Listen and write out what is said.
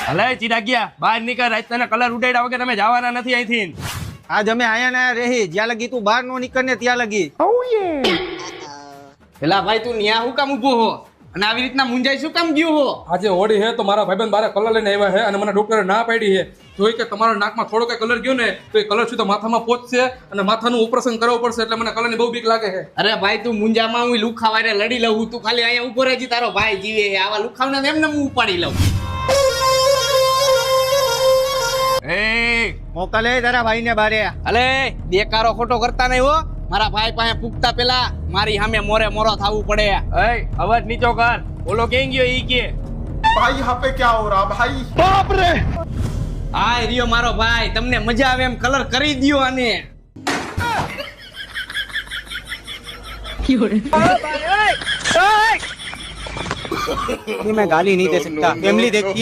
હલે ચિરાગિયા બહાર નીકળ, રાત તને કલર ઉડાડ્યા વગર તમે જવાના નથી અહીંથી. આજ અમે આયા ને રહી, જ્યાં લગી તું બહાર નો નીકળ ને ત્યાં લગી. પેલા ભાઈ તું ન્યા હું કામ ઉભો હો અને આવી રીતના મુંજાઈ શું કામ ગયો હો? આજે હોળી હે તો મારા ભાઈબંધ બારે કલર લઈને આવ્યા છે અને મને ડોક્ટરે ના પાડી છે જોઈ કે તમારા નાકમાં થોડો કઈ કલર ગયો ને તો એ કલર સીધો માથામાં પહોંચશે અને માથાનું ઓપરેશન કરવું પડશે, એટલે મને કલરની બહુ બીક લાગે છે. અરે ભાઈ તું મુંજામાં હું લુખાવારે લડી લઉં, તું ખાલી અહીંયા ઉભો રહેજી, તારો ભાઈ જીવે. આવા લુખાવને એમને હું ઉપાડી લઉં. એ મોકલે તારા ભાઈ ને બારે. અલે દેકારો ખોટો કરતા નહીં હો, મારા ભાઈ પાસે પૂગતા પેલા મારી સામે મોરે મોરો થવું પડે. એ અવાજ નીચો કર. ઓલો કેમ ગયો ઈ કે? भाई यहाँ पे क्या हो रहा भाई? હા રહ્યો મારો ભાઈ, તમને મજા આવે એમ કલર કરી દ્યો આને. मैं गाली नहीं दे सकता, फैमिली देखती